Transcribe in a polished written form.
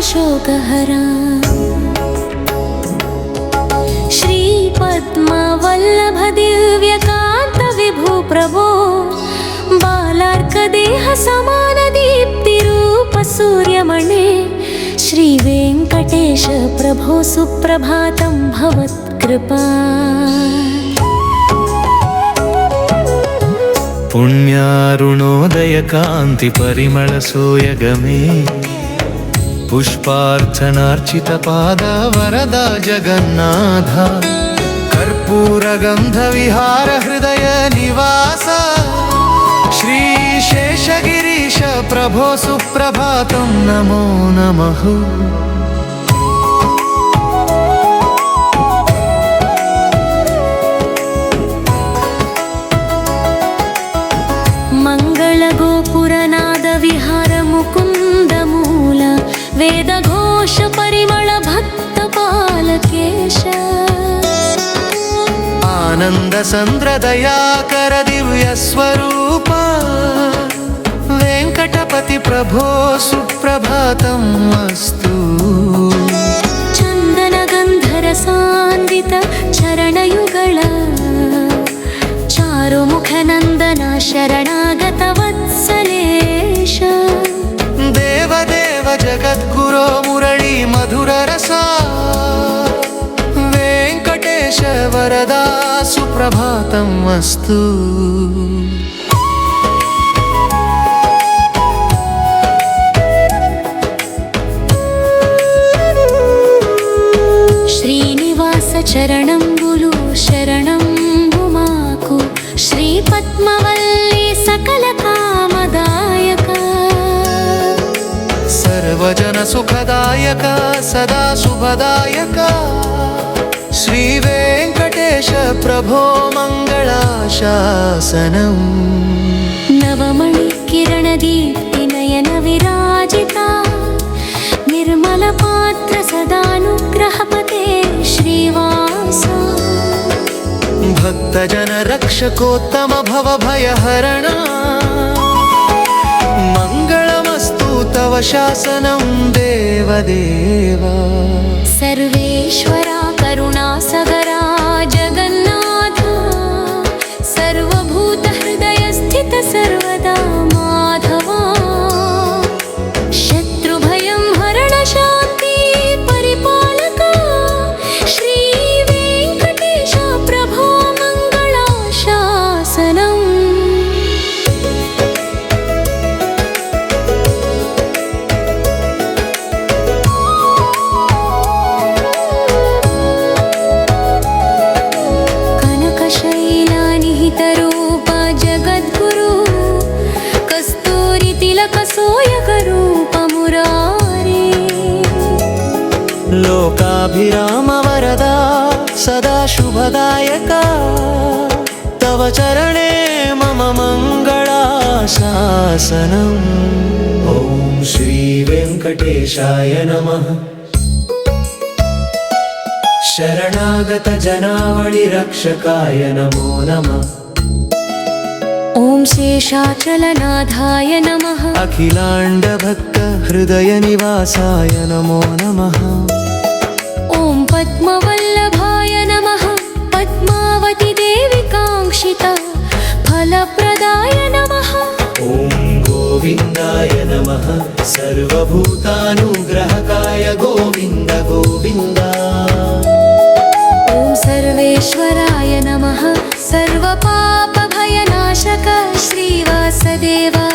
शोकहरा श्रीपद्मवल्लभ दिव्यकान्त विभु प्रभो बालार्कदेह समान दीप्तिरूप सूर्यमणे श्रीवेङ्कटेश प्रभो सुप्रभातं भवत्कृपा पुण्यारुणोदय कांति परिमल सोयगमे पुष्पार्चनार्चित पाद वरदा जगन्नाथ कर्पूर गंध विहार हृदय निवास श्री शेषगिरीश प्रभो सुप्रभातं नमो नमः। मंगलगोपुरनाद विहार मुकुंद मूल वेदघोष परिमल भक्त पालकेश आनंद संद्र दयाकर दिव्य स्वरूप वेंकटपति प्रभो सुप्रभातं अस्तु। चंदन गंधर सांदित चरणयुगल चारुमुखनंदन शरणागत वत्सलेश देवदेव जगद्गुरो मुरली मधुर रसा वेंकटेश वरदा सुप्रभातं अस्तु। श्रीनिवास चरणंबुलु शरणंबु माकु श्रीपद्मवल्ली सकल कामदायक सर्वजन सुखदायक सदा शुभदायक श्री वेंकटेश प्रभो मंगलाशासनम्। नवमणि किरण दीप्ति नयन विराजिता निर्मल पात्र सदानुग्रहपते श्रीवास भक्त जन रक्षकोत्तम भव भयहरण मंगलमस्तु तव शासनं देवदेव। सर्वेश्वरा करुणासगरा जगन्नाथ सर्वभूत हृदय स्थित सर्वदा माधवा शत्रुभयं हरण शान्ति परिपालक श्री वेंकटेश प्रभो मंगलाशासनम्। कनकशैलानिहितरूप जगद्गुरु कस्तूरि तिलक सोयगरूप मुरारे लोकाभिराम वरदा सदा शुभदायक तव चरणे मम मंगलाशासनम्। ॐ श्री वेंकटेशाय नमः। शरणागत जनावळि रक्षकाय नमो नमः। ॐ शेषाचलनाथाय नमः। अखिलांड भक्त हृदय निवासाय नमो नमः। ॐ पद्मवल्लभाय नमः। पद्मावती देवी काङ्क्षित फलप्रदाय नमः। ॐ गोविन्दाय नमः। सर्वभूतानुग्रहकाय गोविन्द गोविन्द। ॐ सर्वेश्वराय नमः। सर्वपापभयनाशक श्रीवासदेवा